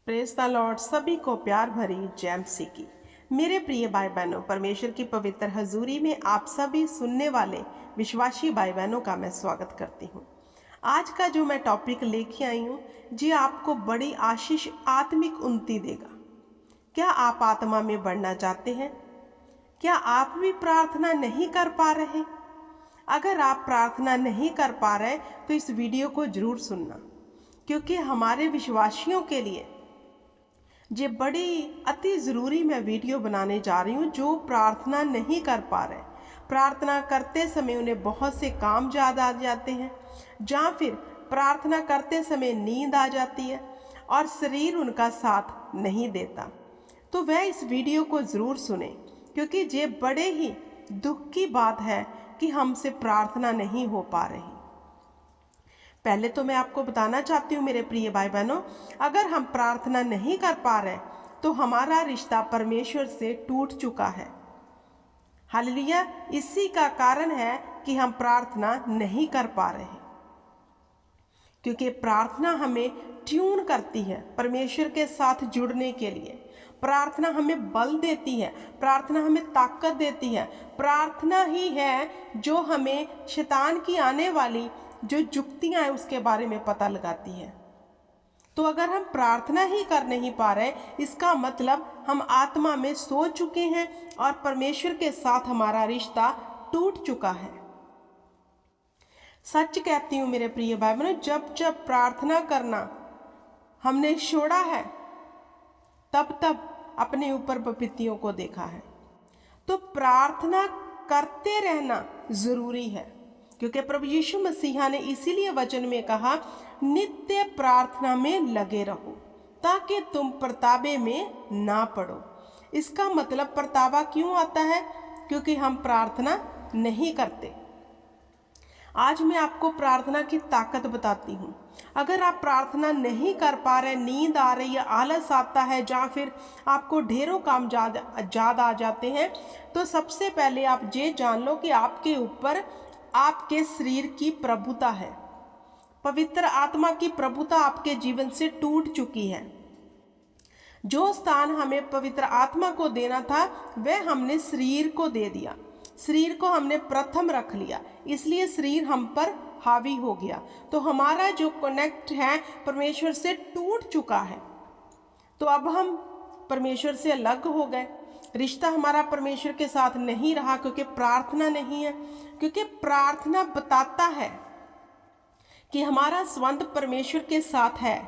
Praise the Lord. सभी को प्यार भरी जय मसीह की। मेरे प्रिय भाई बहनों, परमेश्वर की पवित्र हजूरी में आप सभी सुनने वाले विश्वासी भाई बहनों का मैं स्वागत करती हूँ। आज का जो मैं टॉपिक लेके आई हूँ जी आपको बड़ी आशीष आत्मिक उन्नति देगा। क्या आप आत्मा में बढ़ना चाहते हैं? क्या आप भी प्रार्थना नहीं कर पा रहे? अगर आप प्रार्थना नहीं कर पा रहे तो इस वीडियो को जरूर सुनना, क्योंकि हमारे विश्वासियों के लिए ये बड़ी अति ज़रूरी मैं वीडियो बनाने जा रही हूँ। जो प्रार्थना नहीं कर पा रहे, प्रार्थना करते समय उन्हें बहुत से काम याद आ जाते हैं, या फिर प्रार्थना करते समय नींद आ जाती है और शरीर उनका साथ नहीं देता, तो वह इस वीडियो को ज़रूर सुने, क्योंकि ये बड़े ही दुख की बात है कि हमसे प्रार्थना नहीं हो पा रही। पहले तो मैं आपको बताना चाहती हूँ मेरे प्रिय भाई बहनों, अगर हम प्रार्थना नहीं कर पा रहे तो हमारा रिश्ता परमेश्वर से टूट चुका है। हालेलुया। इसी का कारण है कि हम प्रार्थना नहीं कर पा रहे, क्योंकि प्रार्थना हमें ट्यून करती है परमेश्वर के साथ जुड़ने के लिए। प्रार्थना हमें बल देती है, प्रार्थना हमें ताकत देती है। प्रार्थना ही है जो हमें शैतान की आने वाली जो युक्तियां हैं उसके बारे में पता लगाती है। तो अगर हम प्रार्थना ही कर नहीं पा रहे, इसका मतलब हम आत्मा में सो चुके हैं और परमेश्वर के साथ हमारा रिश्ता टूट चुका है। सच कहती हूँ मेरे प्रिय भाई बहनों, जब जब प्रार्थना करना हमने छोड़ा है तब तब अपने ऊपर विपत्तियों को देखा है। तो प्रार्थना करते रहना जरूरी है, क्योंकि प्रभु यीशु मसीहा ने इसीलिए वचन में कहा, नित्य प्रार्थना में लगे रहो ताकि तुम प्रताबे में ना पड़ो। इसका मतलब प्रतावा क्यों आता है? क्योंकि हम प्रार्थना नहीं करते। आज मैं आपको प्रार्थना की ताकत बताती हूँ। अगर आप प्रार्थना नहीं कर पा रहे, नींद आ रही है, आलस आता है, या फिर आपको ढेरों काम याद आ जाते हैं, तो सबसे पहले आप ये जान लो कि आपके ऊपर आपके शरीर की प्रभुता है। पवित्र आत्मा की प्रभुता आपके जीवन से टूट चुकी है। जो स्थान हमें पवित्र आत्मा को देना था वह हमने शरीर को दे दिया। शरीर को हमने प्रथम रख लिया, इसलिए शरीर हम पर हावी हो गया। तो हमारा जो कनेक्ट है परमेश्वर से टूट चुका है। तो अब हम परमेश्वर से अलग हो गए, रिश्ता हमारा परमेश्वर के साथ नहीं रहा, क्योंकि प्रार्थना नहीं है। क्योंकि प्रार्थना बताता है कि हमारा संबंध परमेश्वर के साथ है।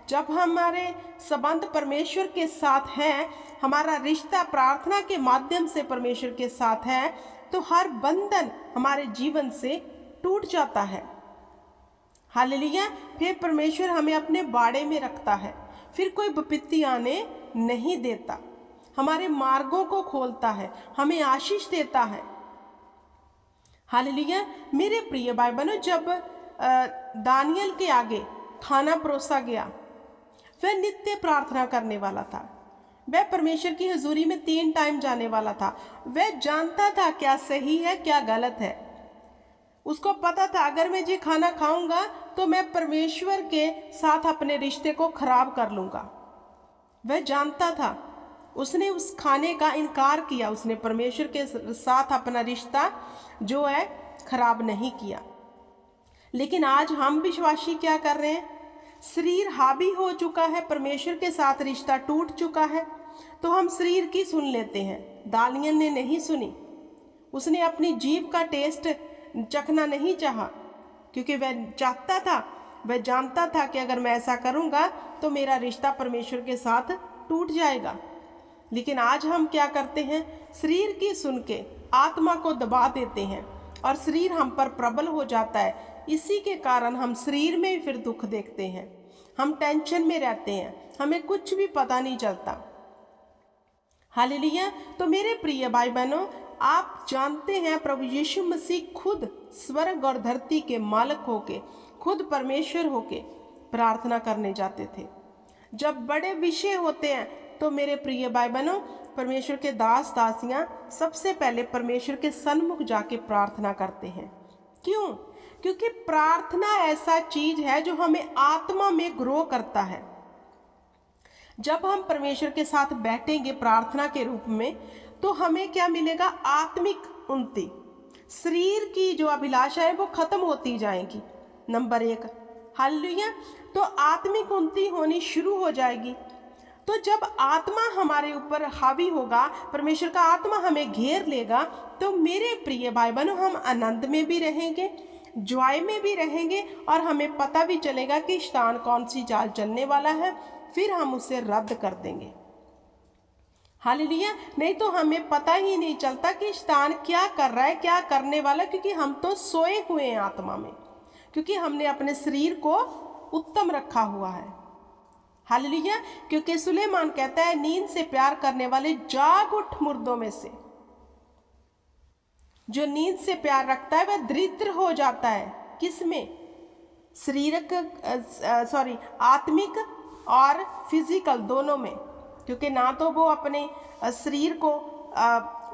जब हमारे संबंध परमेश्वर के साथ है, हमारा रिश्ता प्रार्थना के माध्यम से परमेश्वर के साथ है, तो हर बंधन हमारे जीवन से टूट जाता है। हालेलुया। फिर परमेश्वर हमें अपने बाड़े में रखता है, फिर कोई विपत्ति आने नहीं देता, हमारे मार्गों को खोलता है, हमें आशीष देता है। हालेलुया। मेरे प्रिय भाई बहनों, जब दानियल के आगे खाना परोसा गया, वह नित्य प्रार्थना करने वाला था। वह परमेश्वर की हजूरी में 3 टाइम जाने वाला था। वह जानता था क्या सही है क्या गलत है। उसको पता था अगर मैं ये खाना खाऊंगा तो मैं परमेश्वर के साथ अपने रिश्ते को खराब कर लूंगा। वह जानता था, उसने उस खाने का इनकार किया। उसने परमेश्वर के साथ अपना रिश्ता जो है खराब नहीं किया। लेकिन आज हम विश्वासी क्या कर रहे हैं? शरीर हावी हो चुका है, परमेश्वर के साथ रिश्ता टूट चुका है, तो हम शरीर की सुन लेते हैं। दानियल ने नहीं सुनी, उसने अपनी जीभ का टेस्ट चखना नहीं चाहा, क्योंकि वह चाहता था, वह जानता था कि अगर मैं ऐसा करूंगा तो मेरा रिश्ता परमेश्वर के साथ टूट जाएगा। लेकिन आज हम क्या करते हैं? शरीर की सुन के आत्मा को दबा देते हैं और शरीर हम पर प्रबल हो जाता है। इसी के कारण हम शरीर में ही फिर दुख देखते हैं, हम टेंशन में रहते हैं, हमें कुछ भी पता नहीं चलता। हालेलुया। तो मेरे प्रिय भाई बहनों, आप जानते हैं प्रभु यीशु मसीह खुद स्वर्ग और धरती के मालिक होके, खुद परमेश्वर होके प्रार्थना करने जाते थे। जब बड़े विषय होते हैं तो मेरे प्रिय भाई बहनों, परमेश्वर के दास दासियां सबसे पहले परमेश्वर के सन्मुख जाके प्रार्थना करते हैं। क्यों? क्योंकि प्रार्थना ऐसा चीज है जो हमें आत्मा में ग्रो करता है। जब हम परमेश्वर के साथ बैठेंगे प्रार्थना के रूप में, तो हमें क्या मिलेगा? आत्मिक उन्नति। शरीर की जो अभिलाषा है वो खत्म होती जाएगी, नंबर 1। हालेलुया। तो आत्मिक उन्नति होनी शुरू हो जाएगी। तो जब आत्मा हमारे ऊपर हावी होगा, परमेश्वर का आत्मा हमें घेर लेगा, तो मेरे प्रिय भाई बहनों, हम आनंद में भी रहेंगे, जॉय में भी रहेंगे, और हमें पता भी चलेगा कि शैतान कौन सी चाल चलने वाला है, फिर हम उसे रद्द कर देंगे। हालेलुया। नहीं तो हमें पता ही नहीं चलता कि शैतान क्या कर रहा है, क्या करने वाला, क्योंकि हम तो सोए हुए हैं आत्मा में, क्योंकि हमने अपने शरीर को उत्तम रखा हुआ है। हालेलुया। क्योंकि सुलेमान कहता है, नींद से प्यार करने वाले जाग उठ मुर्दों में से। जो नींद से प्यार रखता है वह दरिद्र हो जाता है। किसमें? आत्मिक और फिजिकल दोनों में। क्योंकि ना तो वो अपने शरीर को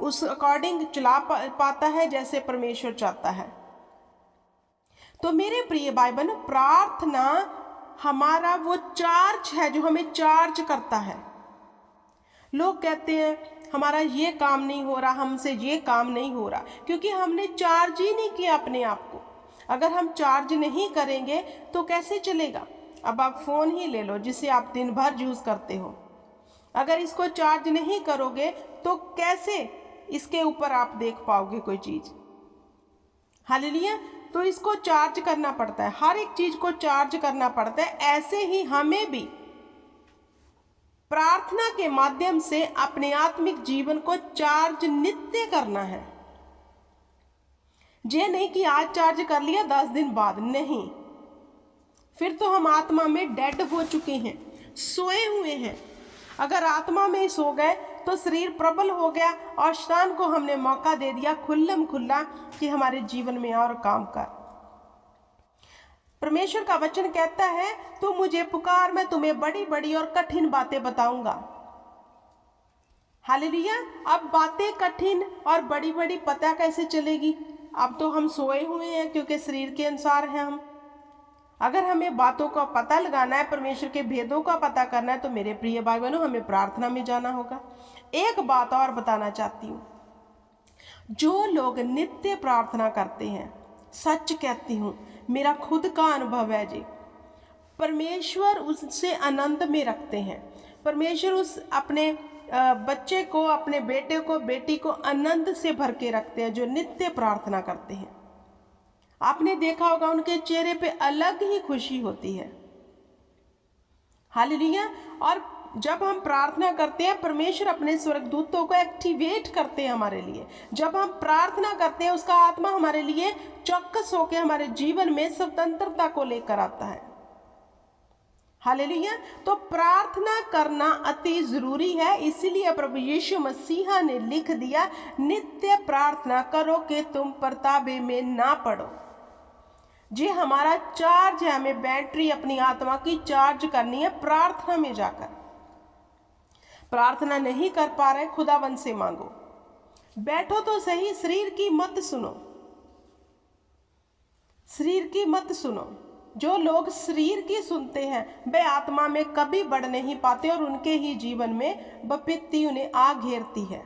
उस अकॉर्डिंग चला पाता है जैसे परमेश्वर चाहता है। तो मेरे प्रिय भाई बहनों, प्रार्थना हमारा वो चार्ज है जो हमें चार्ज करता है। लोग कहते हैं हमारा ये काम नहीं हो रहा, हमसे ये काम नहीं हो रहा, क्योंकि हमने चार्ज ही नहीं किया अपने आप को। अगर हम चार्ज नहीं करेंगे तो कैसे चलेगा? अब आप फ़ोन ही ले लो जिसे आप दिन भर यूज़ करते हो। अगर इसको चार्ज नहीं करोगे तो कैसे इसके ऊपर आप देख पाओगे कोई चीज़? हालेलुया। तो इसको चार्ज करना पड़ता है, हर एक चीज़ को चार्ज करना पड़ता है। ऐसे ही हमें भी प्रार्थना के माध्यम से अपने आत्मिक जीवन को चार्ज नित्य करना है। ये नहीं कि आज चार्ज कर लिया 10 दिन बाद, नहीं, फिर तो हम आत्मा में डेड हो चुके हैं, सोए हुए हैं। अगर आत्मा में सो गए तो शरीर प्रबल हो गया और शैतान को हमने मौका दे दिया खुल्लम खुल्ला कि हमारे जीवन में और काम कर। परमेश्वर का वचन कहता है, तू मुझे पुकार, मैं तुम्हें बड़ी बड़ी और कठिन बातें बताऊंगा। हालेलुया। अब बातें कठिन और बड़ी बड़ी पता कैसे चलेगी? अब तो हम सोए हुए हैं, क्योंकि शरीर के अनुसार हैं हम। अगर हमें बातों का पता लगाना है, परमेश्वर के भेदों का पता करना है, तो मेरे प्रिय भाई बहनों, हमें प्रार्थना में जाना होगा। एक बात और बताना चाहती हूँ, जो लोग नित्य प्रार्थना करते हैं, सच कहती हूँ, मेरा खुद का अनुभव है जी, परमेश्वर उससे आनंद में रखते हैं। परमेश्वर उस अपने बच्चे को, अपने बेटे को, बेटी को आनंद से भर के रखते हैं जो नित्य प्रार्थना करते हैं। आपने देखा होगा उनके चेहरे पे अलग ही खुशी होती है। हालेलुया। और जब हम प्रार्थना करते हैं, परमेश्वर अपने स्वर्गदूतों को एक्टिवेट करते हैं हमारे लिए। जब हम प्रार्थना करते हैं, उसका आत्मा हमारे लिए चौकस होकर हमारे जीवन में स्वतंत्रता को लेकर आता है। हालेलुया। तो प्रार्थना करना अति जरूरी है, इसीलिए प्रभु यीशु मसीहा ने लिख दिया, नित्य प्रार्थना करो कि तुम परतावे में ना पड़ो। जी हमारा चार्ज है, हमें बैटरी अपनी आत्मा की चार्ज करनी है प्रार्थना में जाकर। प्रार्थना नहीं कर पा रहे, खुदावन से मांगो। बैठो तो सही, शरीर की मत सुनो, शरीर की मत सुनो। जो लोग शरीर की सुनते हैं वे आत्मा में कभी बढ़ नहीं पाते और उनके ही जीवन में विपत्ति उन्हें आ घेरती है।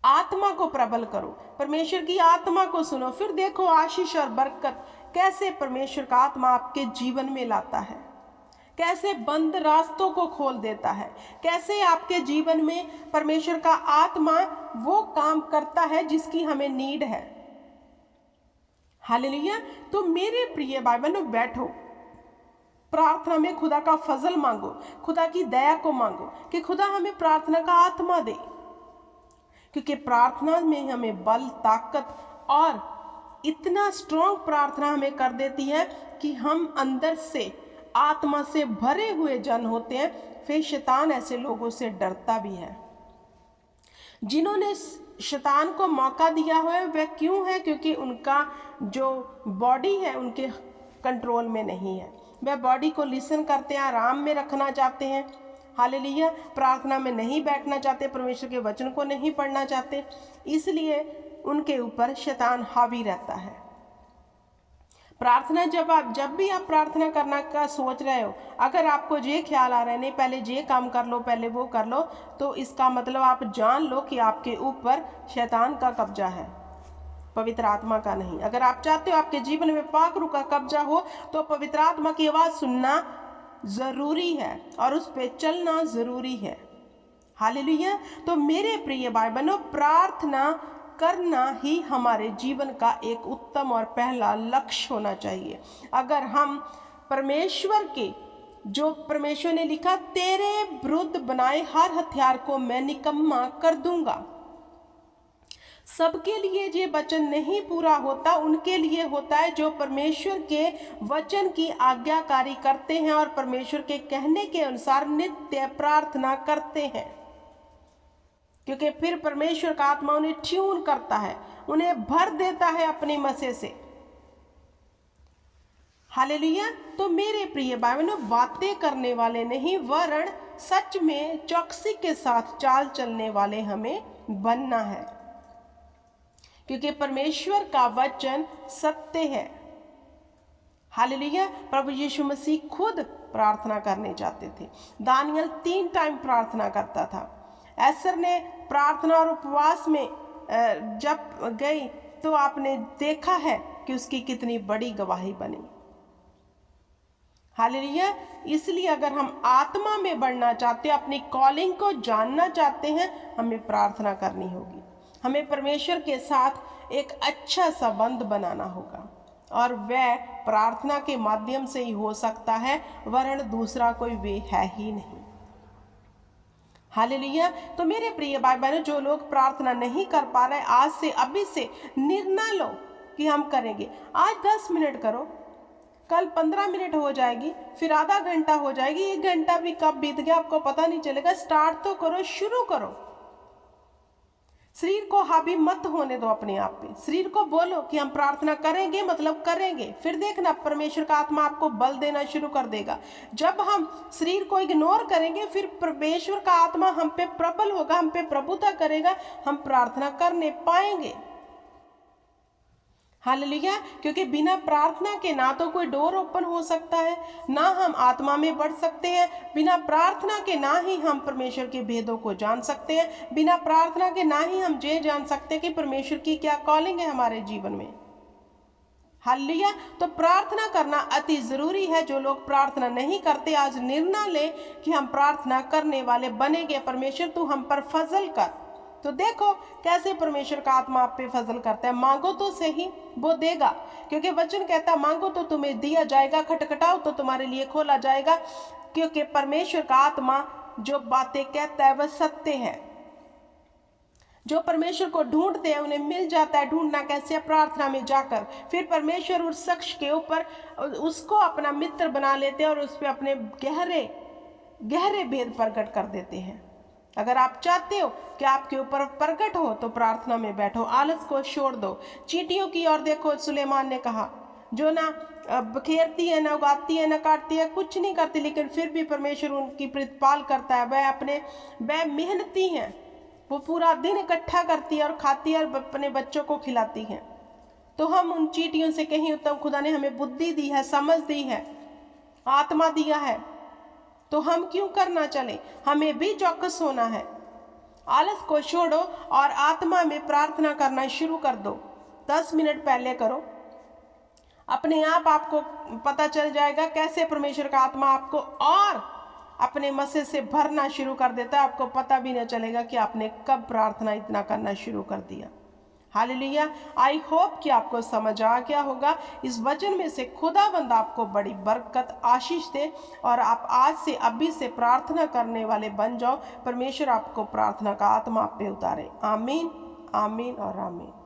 आत्मा को प्रबल करो, परमेश्वर की आत्मा को सुनो, फिर देखो आशीष और बरकत कैसे परमेश्वर का आत्मा आपके जीवन में लाता है, कैसे बंद रास्तों को खोल देता है, कैसे आपके जीवन में परमेश्वर का आत्मा वो काम करता है जिसकी हमें नीड है। हालेलुया। तो मेरे प्रिय भाई बहनों, बैठो प्रार्थना में, खुदा का फजल मांगो, खुदा की दया को मांगो कि खुदा हमें प्रार्थना का आत्मा दे, क्योंकि प्रार्थना में हमें बल, ताकत और इतना स्ट्रॉन्ग प्रार्थना हमें कर देती है कि हम अंदर से आत्मा से भरे हुए जन होते हैं। फिर शैतान ऐसे लोगों से डरता भी है। जिन्होंने शैतान को मौका दिया है वह क्यों है? क्योंकि उनका जो बॉडी है उनके कंट्रोल में नहीं है। वह बॉडी को लिसन करते हैं, आराम में रखना चाहते हैं। हालेलुया। प्रार्थना में नहीं बैठना चाहते, परमेश्वर के वचन को नहीं पढ़ना चाहते, इसलिए उनके ऊपर शैतान हावी रहता है। प्रार्थना जब भी आप प्रार्थना करना का सोच रहे हो, अगर आपको ये ख्याल आ रहा है नहीं पहले ये काम कर लो, पहले वो कर लो, तो इसका मतलब आप जान लो कि आपके ऊपर शैतान का कब्जा है, पवित्र आत्मा का नहीं। अगर आप चाहते हो आपके जीवन में पाकरू का कब्जा हो, तो पवित्र आत्मा की आवाज़ सुनना ज़रूरी है और उस पर चलना ज़रूरी है। हालेलुया। तो मेरे प्रिय भाई बहनों, प्रार्थना करना ही हमारे जीवन का एक उत्तम और पहला लक्ष्य होना चाहिए। अगर हम परमेश्वर के, जो परमेश्वर ने लिखा, तेरे विरुद्ध बनाए हर हथियार को मैं निकम्मा कर दूंगा, सबके लिए ये वचन नहीं पूरा होता, उनके लिए होता है जो परमेश्वर के वचन की आज्ञाकारी करते हैं और परमेश्वर के कहने के अनुसार नित्य प्रार्थना करते हैं। क्योंकि फिर परमेश्वर का आत्मा उन्हें ट्यून करता है, उन्हें भर देता है अपनी मसे से। हालेलुया। तो मेरे प्रिय भाई बहनों, बातें करने वाले नहीं वरन सच में चौकसी के साथ चाल चलने वाले हमें बनना है, क्योंकि परमेश्वर का वचन सत्य है। हालेलुया। प्रभु यीशु मसीह खुद प्रार्थना करने जाते थे। दानियल 3 टाइम प्रार्थना करता था। एस्तर ने प्रार्थना और उपवास में जब गई तो आपने देखा है कि उसकी कितनी बड़ी गवाही बनी। हालेलुया। इसलिए अगर हम आत्मा में बढ़ना चाहते हैं, अपनी कॉलिंग को जानना चाहते हैं, हमें प्रार्थना करनी होगी। हमें परमेश्वर के साथ एक अच्छा संबंध बनाना होगा और वह प्रार्थना के माध्यम से ही हो सकता है, वरन दूसरा कोई वे है ही नहीं। हालेलुया। तो मेरे प्रिय भाई बहनों, जो लोग प्रार्थना नहीं कर पा रहे, आज से अभी से निर्णय लो कि हम करेंगे। आज 10 मिनट करो, कल 15 मिनट हो जाएगी, फिर आधा घंटा हो जाएगी, 1 घंटा भी कब बीत गया आपको पता नहीं चलेगा। स्टार्ट तो करो, शुरू करो। शरीर को हावी मत होने दो अपने आप पे। शरीर को बोलो कि हम प्रार्थना करेंगे, मतलब करेंगे। फिर देखना परमेश्वर का आत्मा आपको बल देना शुरू कर देगा। जब हम शरीर को इग्नोर करेंगे, फिर परमेश्वर का आत्मा हम पे प्रबल होगा, हम पे प्रभुता करेगा, हम प्रार्थना करने पाएंगे। हालेलुया। क्योंकि बिना प्रार्थना के ना तो कोई डोर ओपन हो सकता है, ना हम आत्मा में बढ़ सकते हैं। बिना प्रार्थना के ना ही हम परमेश्वर के भेदों को जान सकते हैं। बिना प्रार्थना के ना ही हम ये जान सकते हैं कि परमेश्वर की क्या कॉलिंग है हमारे जीवन में। हालेलुया। तो प्रार्थना करना अति जरूरी है। जो लोग प्रार्थना नहीं करते, आज निर्णय ले कि हम प्रार्थना करने वाले बनेंगे। परमेश्वर तू हम पर फजल कर। तो देखो कैसे परमेश्वर का आत्मा आप पे फजल करता है। मांगो तो सही, वो देगा, क्योंकि वचन कहता है मांगो तो तुम्हें दिया जाएगा, खटखटाओ तो तुम्हारे लिए खोला जाएगा। क्योंकि परमेश्वर का आत्मा जो बातें कहता है वह सत्य है। जो परमेश्वर को ढूंढते हैं उन्हें मिल जाता है। ढूंढना कैसे? प्रार्थना में जाकर। फिर परमेश्वर उस शख्स के ऊपर उसको अपना मित्र बना लेते हैं और उस पर अपने गहरे गहरे भेद प्रकट कर देते हैं। अगर आप चाहते हो कि आपके ऊपर प्रकट हो तो प्रार्थना में बैठो, आलस को छोड़ दो। चींटियों की ओर देखो, सुलेमान ने कहा, जो ना बखेरती है, ना उगाती है, ना काटती है, कुछ नहीं करती, लेकिन फिर भी परमेश्वर उनकी प्रतिपाल करता है। वह मेहनती हैं, वो पूरा दिन इकट्ठा करती है और खाती है और अपने बच्चों को खिलाती है। तो हम उन चींटियों से कहीं उत्तम। खुदा ने हमें बुद्धि दी है, समझ दी है, आत्मा दिया है, तो हम क्यों करना चले? हमें भी चौकस होना है। आलस को छोड़ो और आत्मा में प्रार्थना करना शुरू कर दो। 10 मिनट पहले करो, अपने आप आपको पता चल जाएगा कैसे परमेश्वर का आत्मा आपको और अपने मसे से भरना शुरू कर देता है। आपको पता भी न चलेगा कि आपने कब प्रार्थना इतना करना शुरू कर दिया। हालेलुया। आई होप कि आपको समझ आ गया होगा। इस वचन में से खुदावंद आपको बड़ी बरकत आशीष दे और आप आज से अभी से प्रार्थना करने वाले बन जाओ। परमेश्वर आपको प्रार्थना का आत्मा आप पे उतारे। आमीन, आमीन और आमीन।